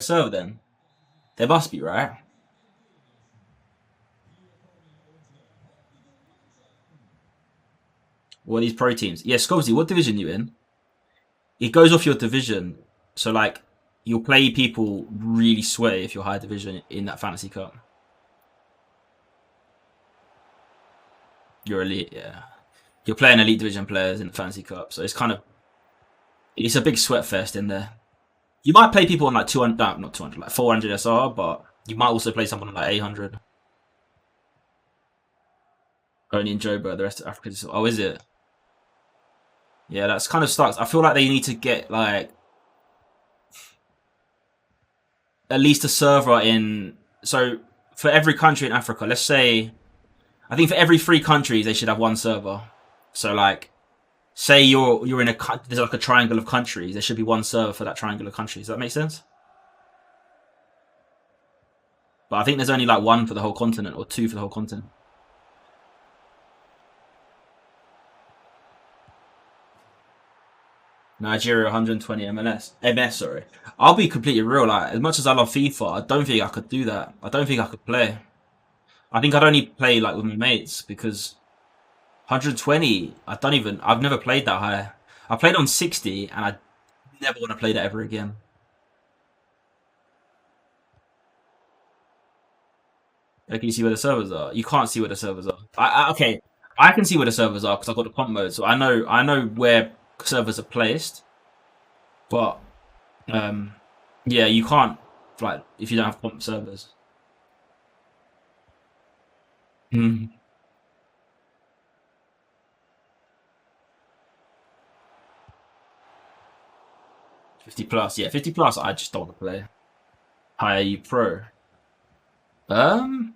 server then? There must be, right? What are these pro teams? Yeah, Scobsy, what division you in? It goes off your division. So like you'll play people really sweaty if you're high division in that fantasy cup. You're elite, yeah. You're playing elite division players in the fantasy cup, so it's a big sweat fest in there. You might play people on like 200, no, not 200, like 400 SR, but you might also play someone on like 800. Only in Joburg, the rest of Africa. Oh, is it? Yeah, that's kind of sucks. I feel like they need to get like at least a server in. So for every country in Africa, let's say, I think for every 3 countries they should have one server. So like, say you're in a there's like a triangle of countries, there should be one server for that triangle of countries. Does that make sense? But I think there's only like one for the whole continent or 2 for the whole continent. Nigeria 120 MS. Sorry, I'll be completely real. Like as much as I love FIFA, I don't think I could do that. I don't think I could play. I think I'd only play like with my mates because 120. I've never played that high. I played on 60, and I never want to play that ever again. Like, can you see where the servers are? You can't see where the servers are. Okay, I can see where the servers are because I've got the comp mode, so I know where servers are placed. But um, yeah, you can't like if you don't have comp servers. Hmm. 50 plus, yeah, 50 plus. I just don't want to play. Hire you pro.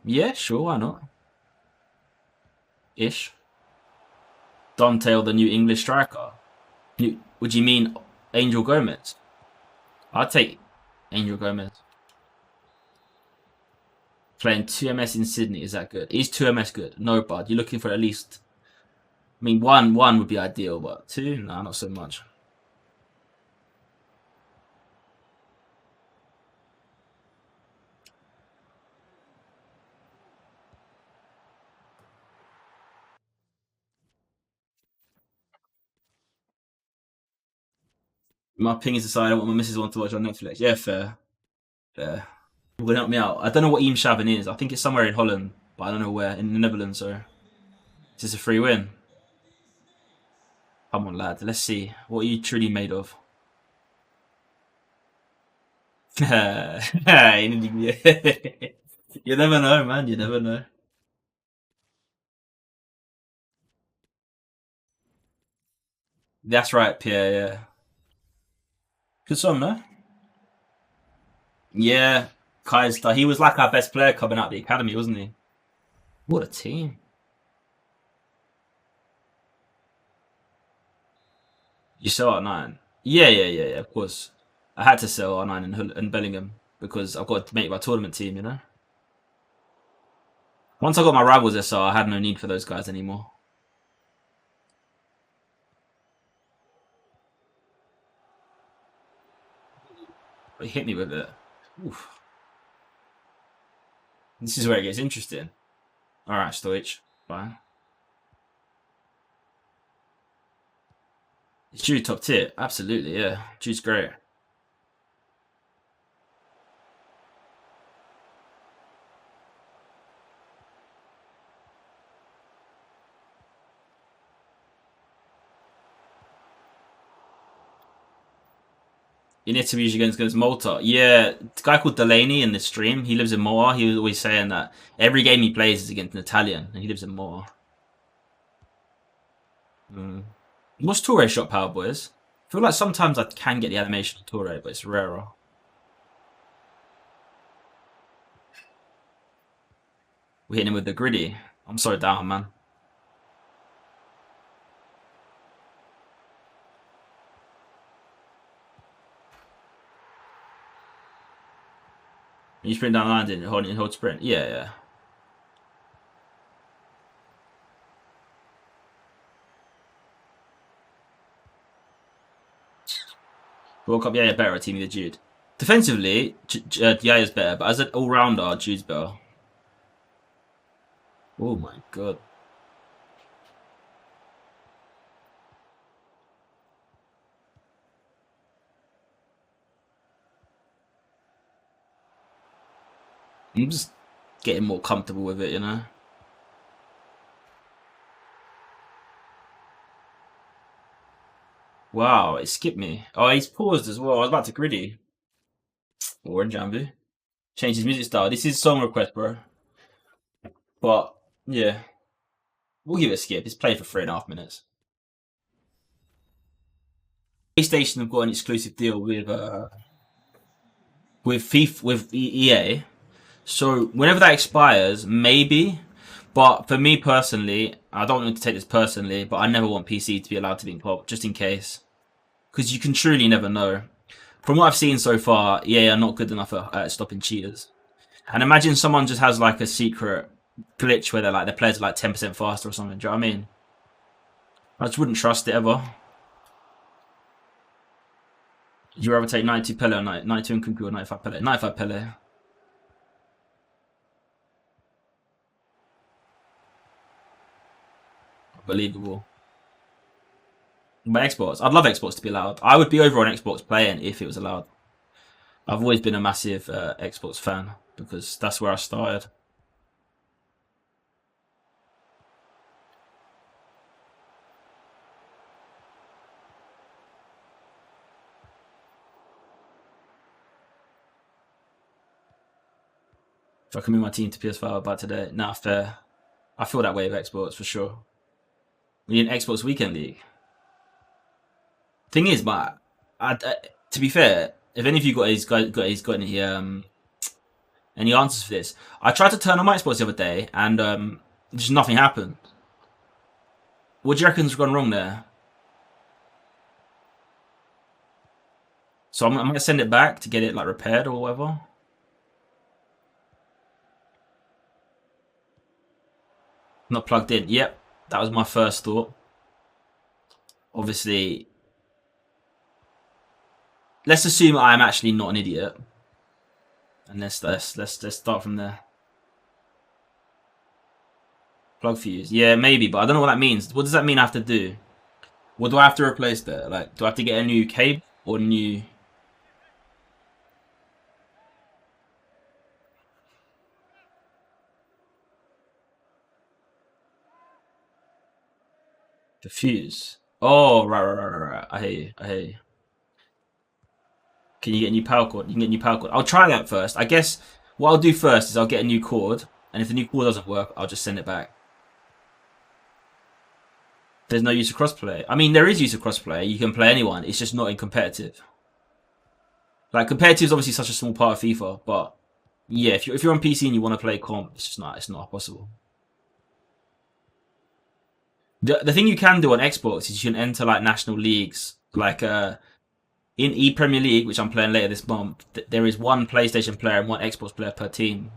Yeah, sure, why not? Ish. Dante, the new English striker. Would you mean Angel Gomez? I'd take Angel Gomez. Playing 2MS in Sydney, is that good? Is 2MS good? No, bud. You're looking for at least. I mean, one would be ideal, but 2, nah, not so much. My ping is decided what my missus wants to watch on Netflix. Yeah, fair, fair. Will help me out. I don't know what Eamshaven is. I think it's somewhere in Holland, but I don't know where. In the Netherlands, so is this a free win? Come on, lad. Let's see. What are you truly made of? You never know, man. You never know. That's right, Pierre. Yeah, good song, no? Yeah, Kai's. He was like our best player coming out of the academy, wasn't he? What a team! You sell R9. Yeah. Of course, I had to sell R9 and Bellingham because I've got to make my tournament team. Once I got my rivals SR, I had no need for those guys anymore. But he hit me with it. Oof. This is where it gets interesting. All right, Stoich. Fine. Is Jude top tier? Absolutely, yeah. Jude's great. In interviews against Malta, yeah, the guy called Delaney in the stream, he lives in Moa. He was always saying that every game he plays is against an Italian, and he lives in Moa. Mm. What's Toure shot power, boys? I feel like sometimes I can get the animation of Toure, but it's rarer. We're hitting him with the gritty. I'm so down, man. You sprint down the line, didn't you? Hold sprint. Yeah. World Cup, yeah, better at teaming with Jude. Defensively, Yaya's better, but as an all-rounder, Jude's better. Oh my god. I'm just getting more comfortable with it, you know? Wow, it skipped me. Oh, he's paused as well. I was about to griddy. Orange Jambu. Change his music style. This is song request, bro. But, yeah. We'll give it a skip. It's played for 3.5 minutes. PlayStation have got an exclusive deal with FIFA, with EA. So whenever that expires, maybe. But for me personally, I don't want to take this personally, but I never want PC to be allowed to be in pop, just in case. Because you can truly never know. From what I've seen so far, EA are not good enough at stopping cheaters. And imagine someone just has like a secret glitch where their players are like 10% faster or something. Do you know what I mean? I just wouldn't trust it ever. You rather take 92 Pele or 92 Nkunku or 95 Pele? 95 Pele. Unbelievable. But Xbox, I'd love Xbox to be allowed. I would be over on Xbox playing if it was allowed. I've always been a massive Xbox fan because that's where I started. If I can move my team to PS5 by today, nah, fair. I feel that way with Xbox for sure. We need an Xbox Weekend League. Thing is, but to be fair, if any of you got any answers for this, I tried to turn on my Xbox the other day and just nothing happened. What do you reckon's gone wrong there? So I'm gonna send it back to get it like repaired or whatever. Not plugged in. Yep, that was my first thought. Obviously, let's assume I am actually not an idiot, and let's start from there. Plug fuse. Yeah, maybe, but I don't know what that means. What does that mean I have to do? What do I have to replace there? Like, do I have to get a new cable or new? The fuse. Oh, right. I hear you. I hear you. Can you get a new power cord? You can get a new power cord. I'll try that first. I guess what I'll do first is I'll get a new cord, and if the new cord doesn't work, I'll just send it back. There's no use of crossplay. I mean, there is use of crossplay. You can play anyone. It's just not in competitive. Like competitive is obviously such a small part of FIFA, but yeah, if you're on PC and you want to play comp, it's not possible. The thing you can do on Xbox is you can enter like national leagues, like in E Premier League, which I'm playing later this month. There is one PlayStation player and one Xbox player per team.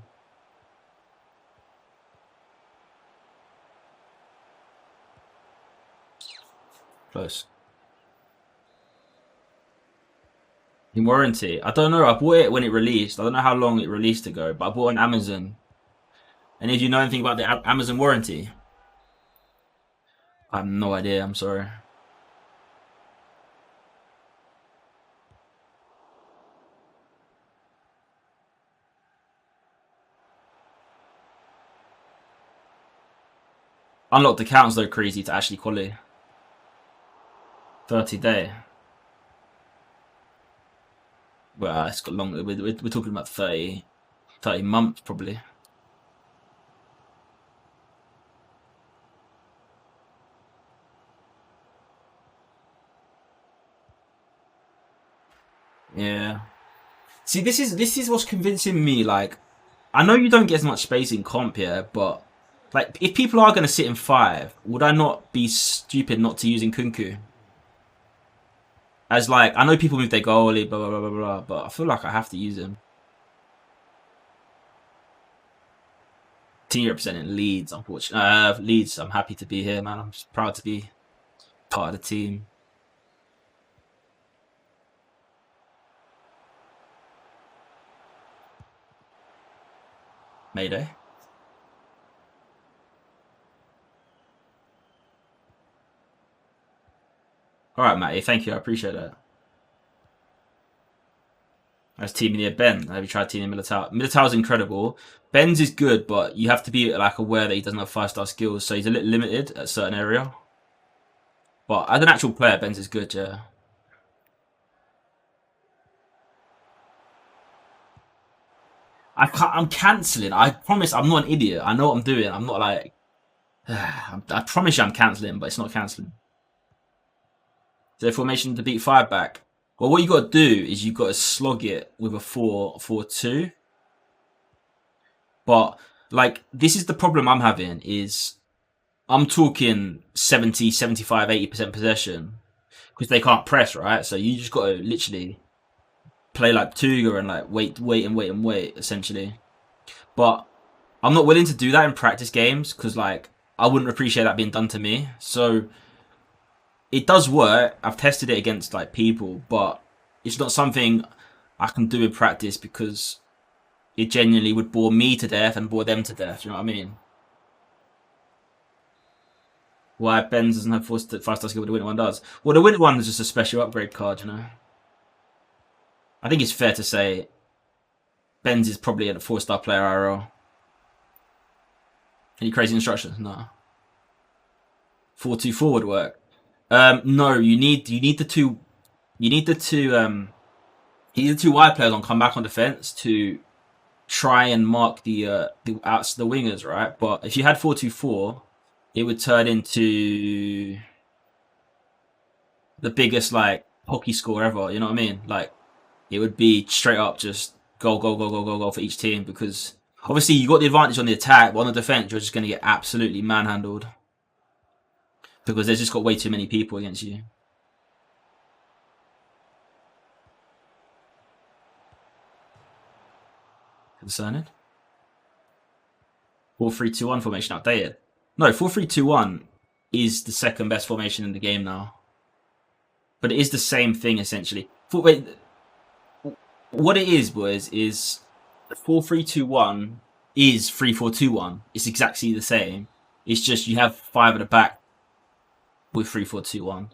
Close. In warranty, I don't know. I bought it when it released. I don't know how long it released ago, but I bought it on Amazon. And if you know anything about the Amazon warranty, I have no idea. I'm sorry. Unlocked accounts though crazy to actually quality. 30-day. Well, it's got longer. We're talking about 30 months probably. Yeah. See, this is what's convincing me. Like, I know you don't get as much space in comp here, but like, if people are going to sit in 5, would I not be stupid not to use Nkunku? As like, I know people move their goalie, blah blah blah blah blah, but I feel like I have to use him. Team representing Leeds, unfortunately. Leeds, I'm happy to be here, man. I'm just proud to be part of the team. Mayday. All right, Matty. Thank you. I appreciate that. I was teaming near Ben. Have you tried teaming Militao? Militao's incredible. Ben's is good, but you have to be like aware that he doesn't have 5-star skills, so he's a little limited at a certain area. But as an actual player, Ben's is good, yeah. I'm cancelling. I promise I'm not an idiot. I know what I'm doing. I'm not like. I promise you I'm cancelling, but it's not cancelling. So formation to beat 5 back. Well, what you got to do is you've got to slog it with a 4-4-2. But like this is the problem I'm having is I'm talking 70, 75, 80% possession because they can't press, right? So you just got to literally play like Tuga and like wait, essentially. But I'm not willing to do that in practice games because like I wouldn't appreciate that being done to me. So it does work. I've tested it against like people, but it's not something I can do in practice because it genuinely would bore me to death and bore them to death. You know what I mean? Why Benz doesn't have 5-star skill, but the winter one does. Well, the winter one is just a special upgrade card, you know. I think it's fair to say Benz is probably a 4-star player IRL. Any crazy instructions? No. 4-2-4 would work. No, you need the two wide players on come back on defense to try and mark the outs the wingers, right? But if you had 4-2-4, it would turn into the biggest like hockey score ever. You know what I mean? Like it would be straight up just goal, goal, goal, goal, goal, goal for each team because obviously you got the advantage on the attack, but on the defense you're just going to get absolutely manhandled because there's just got way too many people against you. Concerning. 4-3-2-1 formation outdated. No, 4-3-2-1 is the second best formation in the game now. But it is the same thing essentially. What it is, boys, is 4-3-2-1 is 3-4-2-1. It's exactly the same. It's just you have 5 at the back with 3-4-2-1.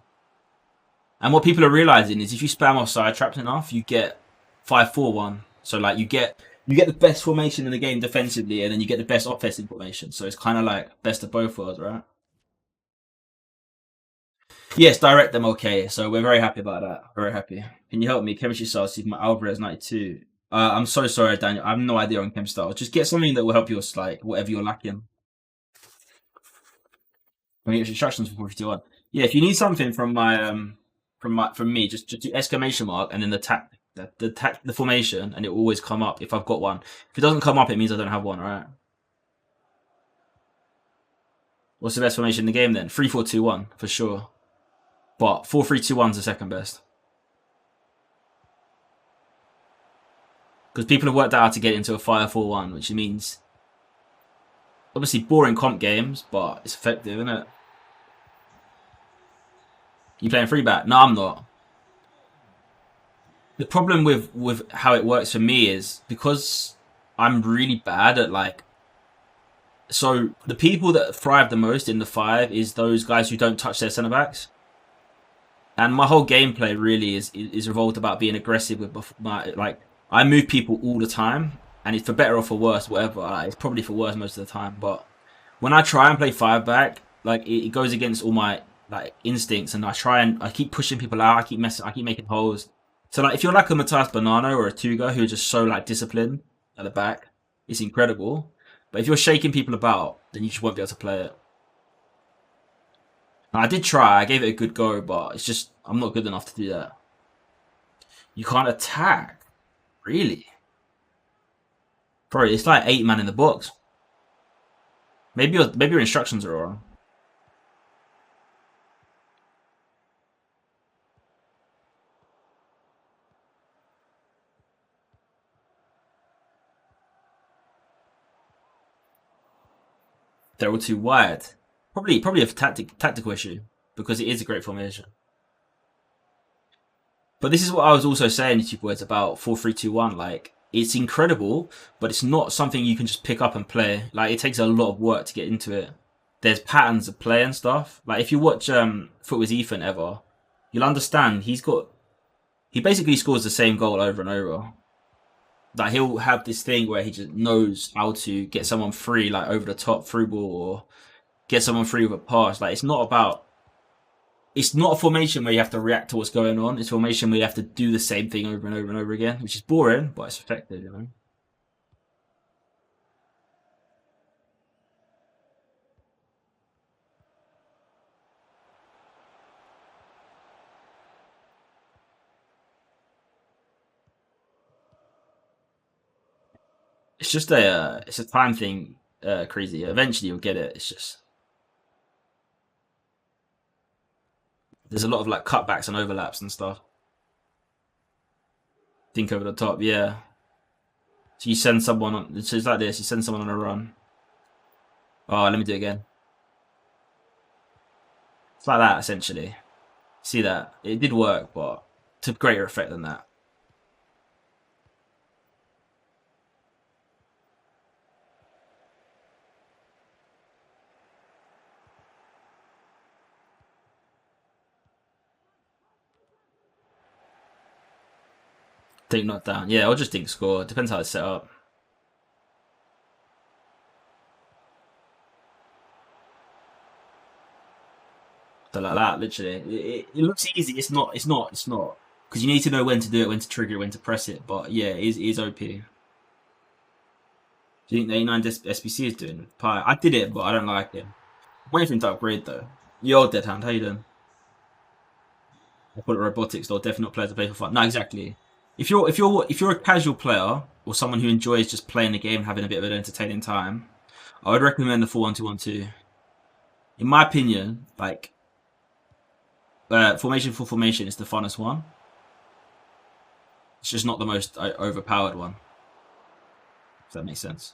And what people are realizing is if you spam off side traps enough, you get 5-4-1. So like you get the best formation in the game defensively, and then you get the best offensive formation. So it's kind of like best of both worlds, right? Yes, direct them okay. So we're very happy about that. Very happy. Can you help me? Chemistry style, Sigma Alvarez 92. I'm so sorry, Daniel. I have no idea on chem style. Just get something that will help you, like whatever you're lacking. Let me get instructions for 451. Yeah, if you need something from me, just do exclamation mark and then the formation, and it will always come up if I've got one. If it doesn't come up, it means I don't have one, right? What's the best formation in the game then? 3-4-2-1 for sure. But 4-3-2-1 is the second best. Because people have worked out how to get into a 5-4-1, which means obviously boring comp games, but it's effective, isn't it? You playing 3-back? No, I'm not. The problem with how it works for me is because I'm really bad at like. So the people that thrive the most in the 5 is those guys who don't touch their centre backs. And my whole gameplay really is revolved about being aggressive with my like. I move people all the time, and it's for better or for worse, whatever. Like, it's probably for worse most of the time. But when I try and play 5-back, like it goes against all my like instincts, and I keep pushing people out. I keep making holes. So like if you're like a Matthias Banano or a Tuga who are just so like disciplined at the back, it's incredible. But if you're shaking people about, then you just won't be able to play it. And I did try. I gave it a good go, but it's just I'm not good enough to do that. You can't attack. Really? Bro, it's like 8 man in the box. Maybe your instructions are wrong. They're all too wide. Probably a tactical issue because it is a great formation. But this is what I was also saying to you boys about 4-3-2-1. Like it's incredible, but it's not something you can just pick up and play. Like, it takes a lot of work to get into it. There's patterns of play and stuff. Like, if you watch Foot with Ethan ever, you'll understand he basically scores the same goal over and over. Like, he'll have this thing where he just knows how to get someone free, like over the top through ball, or get someone free with a pass. Like, it's not a formation where you have to react to what's going on. It's a formation where you have to do the same thing over and over and over again, which is boring, but it's effective, you know. It's just it's a time thing, crazy. Eventually you'll get it. It's just there's a lot of like cutbacks and overlaps and stuff. Think over the top, yeah. So you send someone on. It's like this. You send someone on a run. Oh, let me do it again. It's like that essentially. See that? It did work, but to greater effect than that. Think not down. Yeah, or just think score. Depends how it's set up. So like that, literally. It looks easy. It's not. It's not. It's not. Because you need to know when to do it, when to trigger it, when to press it. But yeah, it is OP. Do you think the 89 SBC is doing? Pie. I did it, but I don't like it. I'm waiting for him to upgrade though. Yo, Dead Hand, how you doing? I call it robotics though. Definitely not players to play for fun. No, exactly. If you're a casual player or someone who enjoys just playing the game and having a bit of an entertaining time, I would recommend the 4-1-2-1-2. In my opinion, like formation for formation is the funnest one. It's just not the most overpowered one. If that makes sense.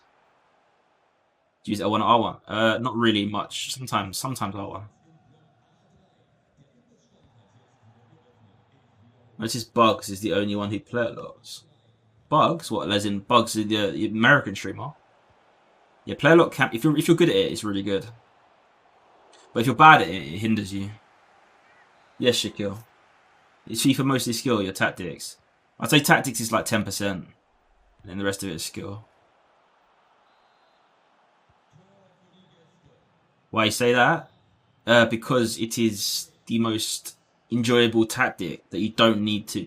Do you use L1 or R1? Not really much. Sometimes R1. Notice Bugs is the only one who play a lot. Bugs? What? As in Bugs, the American streamer? Yeah, play a lot. If you're good at it, it's really good. But if you're bad at it, it hinders you. Yes, Shaquille. Is FIFA mostly skill? Your tactics? I'd say tactics is like 10%, and then the rest of it is skill. Why you say that? Because it is the most enjoyable tactic that you don't need to.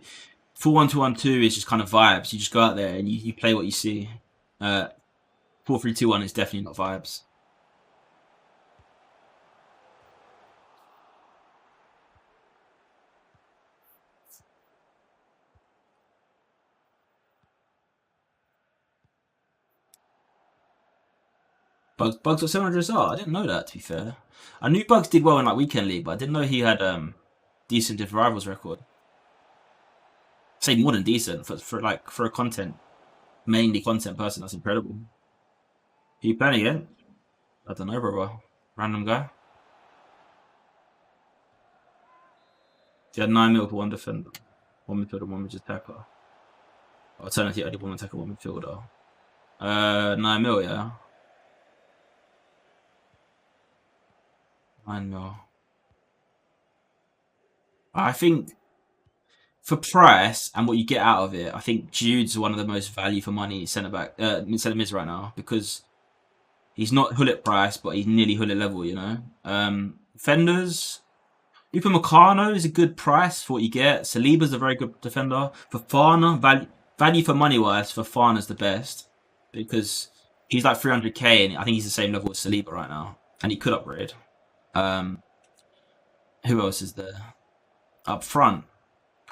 4-1-2-1-2 is just kind of vibes. You just go out there and you play what you see. 4-3-2-1 is definitely not vibes. Bugs got 700 SR. I didn't know that. To be fair, I knew Bugs did well in like weekend league, but I didn't know he had decent diff rivals record. Say more than decent for a content mainly content person. That's incredible. Are you playing again? I don't know, bro. Random guy. He had 9 mil for one defender, one midfielder, one midget attacker. Alternative, only one attacker, one midfielder. 9 mil, yeah. 9 mil. I think for price and what you get out of it, I think Jude's one of the most value for money centre mids right now because he's not Hullet price, but he's nearly Hullet level. You know, defenders. Upamecano is a good price for what you get. Saliba's a very good defender. Fofana, value for money wise, Fofana's the best because he's like 300k and I think he's the same level as Saliba right now, and he could upgrade. Um, who else is there? Up front.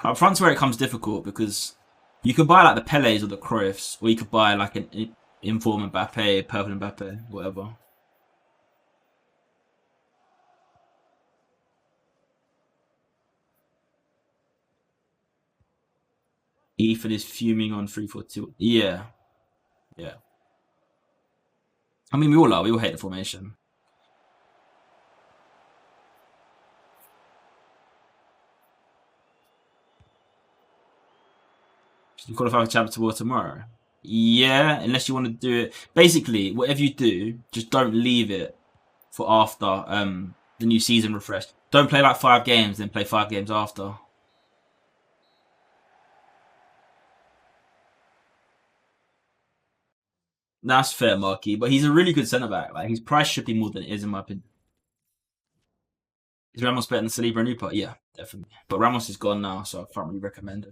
Up front's where it comes difficult because you could buy like the Pelés or the Cruyffs, or you could buy like an inform Mbappe, purple Mbappe, whatever. Ethan is fuming on 3-4-2. Yeah, yeah. I mean, we all are. We all hate the formation. You qualify for Champions Tour tomorrow. Yeah, unless you want to do it. Basically, whatever you do, just don't leave it for after the new season refresh. Don't play like 5 games, then play 5 games after. That's fair, Marky, but he's a really good centre back. Like his price should be more than it is, in my opinion. Is Ramos better than Saliba and Upa? Yeah, definitely. But Ramos is gone now, so I can't really recommend him.